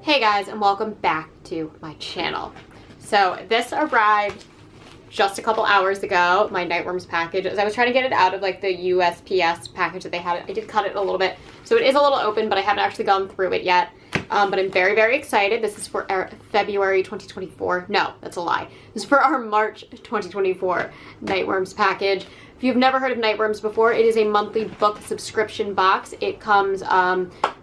Hey guys, and welcome back to my channel. So this arrived just a couple hours ago, my Nightworms package. As I was trying to get it out of like the USPS package that they had, I did cut it a little bit. So it is a little open, but I haven't actually gone through it yet. But I'm very, very excited. This is for our February 2024. No, that's a lie. This is for our March 2024 Nightworms package. If you've never heard of Nightworms before, it is a monthly book subscription box. It comes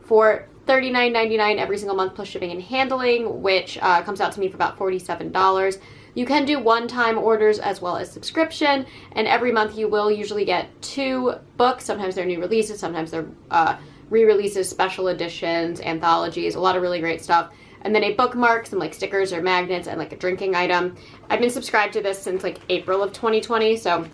for $39.99 every single month plus shipping and handling, which comes out to me for about $47. You can do one-time orders as well as subscription, and every month you will usually get 2 books. Sometimes they're new releases, sometimes they're re-releases, special editions, anthologies, a lot of really great stuff. And then a bookmark, some like stickers or magnets, and like a drinking item. I've been subscribed to this since like April of 2020, so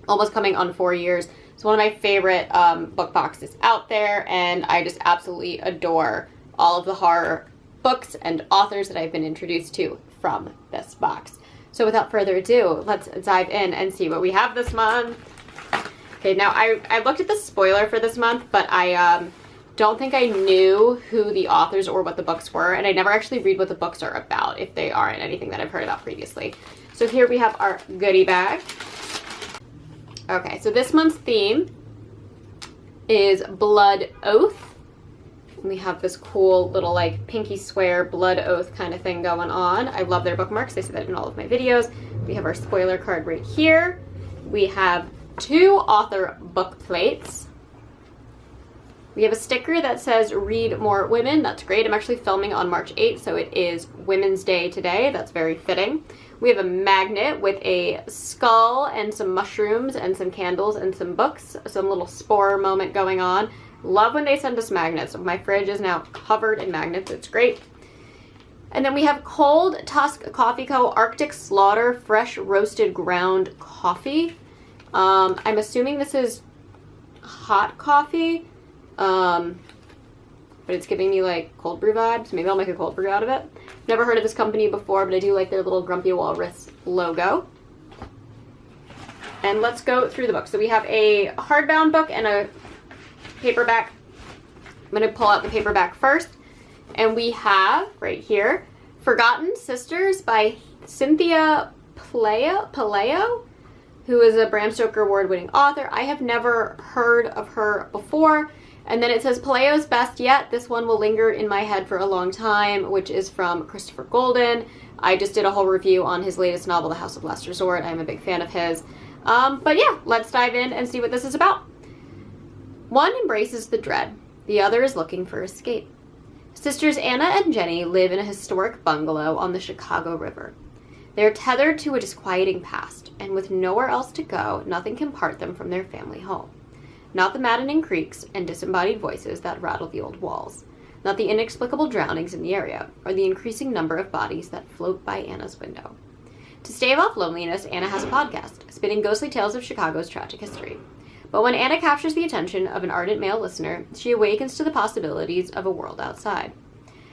almost coming on 4 years. It's one of my favorite book boxes out there, and I just absolutely adore all of the horror books and authors that I've been introduced to from this box. So without further ado, let's dive in and see what we have this month. Okay, now I looked at the spoiler for this month, but I don't think I knew who the authors or what the books were, and I never actually read what the books are about if they aren't anything that I've heard about previously. So here we have our goodie bag. Okay, so this month's theme is Blood Oath. And we have this cool little like pinky swear blood oath kind of thing going on. I love their bookmarks. I say that in all of my videos. We have our spoiler card right here. We have 2 author book plates. We have a sticker that says Read More Women. That's great. I'm actually filming on March 8th, so it is Women's Day today. That's very fitting. We have a magnet with a skull and some mushrooms and some candles and some books. Some little spore moment going on. Love when they send us magnets. My fridge is now covered in magnets. It's great. And then we have Cold Tusk Coffee Co. Arctic Slaughter Fresh Roasted Ground Coffee. I'm assuming this is hot coffee. But it's giving me like cold brew vibes. Maybe I'll make a cold brew out of it. Never heard of this company before, but I do like their little Grumpy Walrus logo. And let's go through the book. So we have a hardbound book and a paperback. I'm going to pull out the paperback first. And we have, right here, Forgotten Sisters by Cynthia Pelayo, who is a Bram Stoker award-winning author. I have never heard of her before. And then it says, Pelayo's Best Yet. This one will linger in my head for a long time, which is from Christopher Golden. I just did a whole review on his latest novel, The House of Last Resort. I'm a big fan of his. But yeah, let's dive in and see what this is about. One embraces the dread. The other is looking for escape. Sisters Anna and Jenny live in a historic bungalow on the Chicago River. They are tethered to a disquieting past, and with nowhere else to go, nothing can part them from their family home. Not the maddening creaks and disembodied voices that rattle the old walls. Not the inexplicable drownings in the area, or the increasing number of bodies that float by Anna's window. To stave off loneliness, Anna has a podcast, spinning ghostly tales of Chicago's tragic history. But when Anna captures the attention of an ardent male listener, she awakens to the possibilities of a world outside.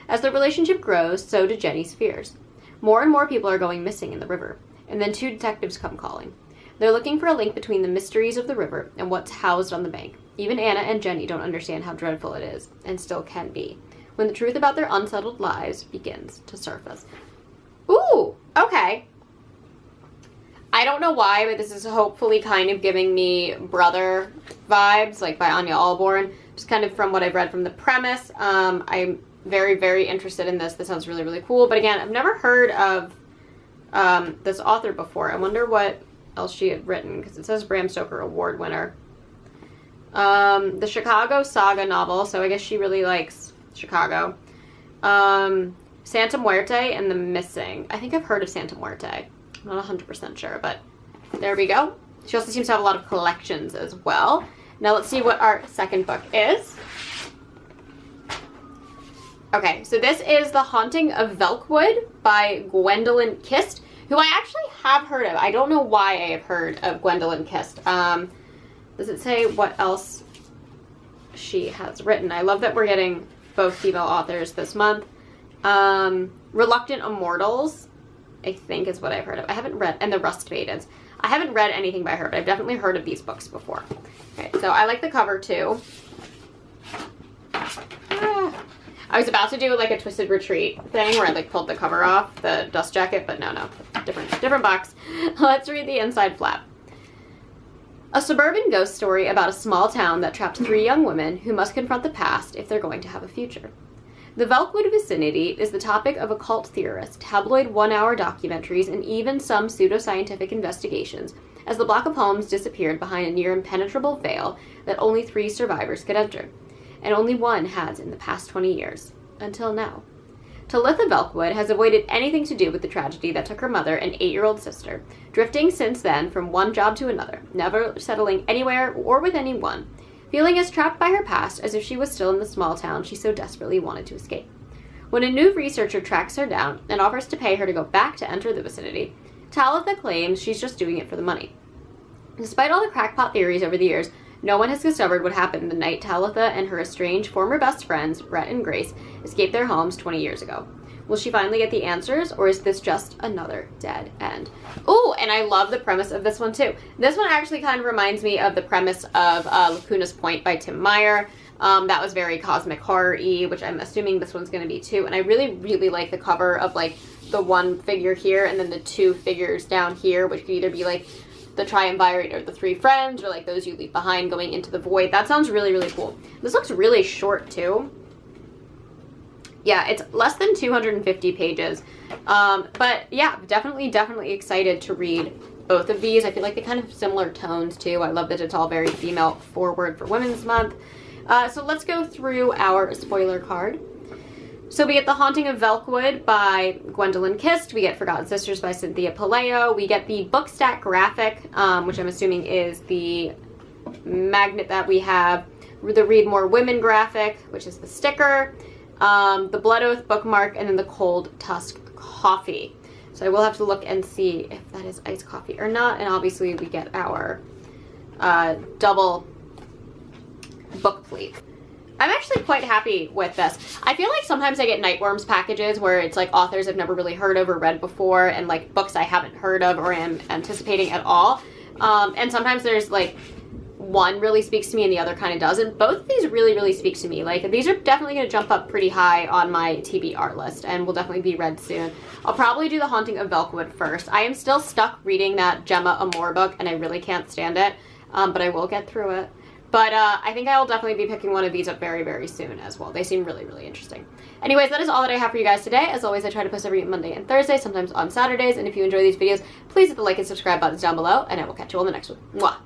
As the relationship grows, so do Jenny's fears. More and more people are going missing in the river, and then 2 detectives come calling. They're looking for a link between the mysteries of the river and what's housed on the bank. Even Anna and Jenny don't understand how dreadful it is, and still can be, when the truth about their unsettled lives begins to surface. Ooh, okay. I don't know why, but this is hopefully kind of giving me Brother vibes, like by Anya Allborn, just kind of from what I've read from the premise. I'm very, very interested in this. This sounds really, really cool. But again, I've never heard of this author before. I wonder what else she had written, because it says Bram Stoker award winner. The Chicago Saga novel, so I guess she really likes Chicago. Santa Muerte and The Missing. I think I've heard of Santa Muerte. I'm not 100% sure, but there we go. She also seems to have a lot of collections as well. Now let's see what our second book is. Okay, so this is The Haunting of Velkwood by Gwendolyn Kist, who I actually have heard of. I don't know why I have heard of Gwendolyn Kist. Does it say what else she has written? I love that we're getting both female authors this month. Reluctant Immortals, I think is what I've heard of. I haven't read, and The Rust Maidens. I haven't read anything by her, but I've definitely heard of these books before. Okay, so I like the cover too. I was about to do like a Twisted Retreat thing where I like pulled the cover off, the dust jacket, but no, different box. Let's read the inside flap. A suburban ghost story about a small town that trapped 3 young women who must confront the past if they're going to have a future. The Velkwood vicinity is the topic of occult theorists, tabloid one-hour documentaries, and even some pseudoscientific investigations, as the block of homes disappeared behind a near impenetrable veil that only 3 survivors could enter. And only one has in the past 20 years. Until now. Talitha Velkwood has avoided anything to do with the tragedy that took her mother and 8-year-old sister, drifting since then from one job to another, never settling anywhere or with anyone, feeling as trapped by her past as if she was still in the small town she so desperately wanted to escape. When a new researcher tracks her down and offers to pay her to go back to enter the vicinity, Talitha claims she's just doing it for the money. Despite all the crackpot theories over the years, no one has discovered what happened the night Talitha and her estranged former best friends, Rhett and Grace, escaped their homes 20 years ago. Will she finally get the answers, or is this just another dead end? Ooh, and I love the premise of this one too. This one actually kind of reminds me of the premise of Lacuna's Point by Tim Meyer. That was very cosmic horror-y, which I'm assuming this one's going to be too. And I really, really like the cover of like the one figure here and then the 2 figures down here, which could either be like the triumvirate or the 3 friends, or like those you leave behind going into the void. That sounds really, really cool. This looks really short too. Yeah, it's less than 250 pages. But yeah, definitely excited to read both of these. I feel like they kind of have similar tones too. I love that it's all very female forward for Women's Month. So let's go through our spoiler card. So we get The Haunting of Velkwood by Gwendolyn Kist. We get Forgotten Sisters by Cynthia Palaio. We get the Bookstack graphic, which I'm assuming is the magnet that we have. The Read More Women graphic, which is the sticker. The Blood Oath bookmark, and then the Cold Tusk coffee. So I will have to look and see if that is iced coffee or not. And obviously we get our double book plate. I'm actually quite happy with this. I feel like sometimes I get Nightworms packages where it's like authors I've never really heard of or read before, and like books I haven't heard of or am anticipating at all. And sometimes there's like one really speaks to me and the other kind of doesn't. Both of these really speak to me. Like, these are definitely going to jump up pretty high on my TBR list and will definitely be read soon. I'll probably do The Haunting of Velkwood first. I am still stuck reading that Gemma Amor book and I really can't stand it, but I will get through it. But I think I will definitely be picking one of these up very soon as well. They seem really interesting. Anyways, that is all that I have for you guys today. As always, I try to post every Monday and Thursday, sometimes on Saturdays. And if you enjoy these videos, please hit the like and subscribe buttons down below, and I will catch you on the next one. Mwah!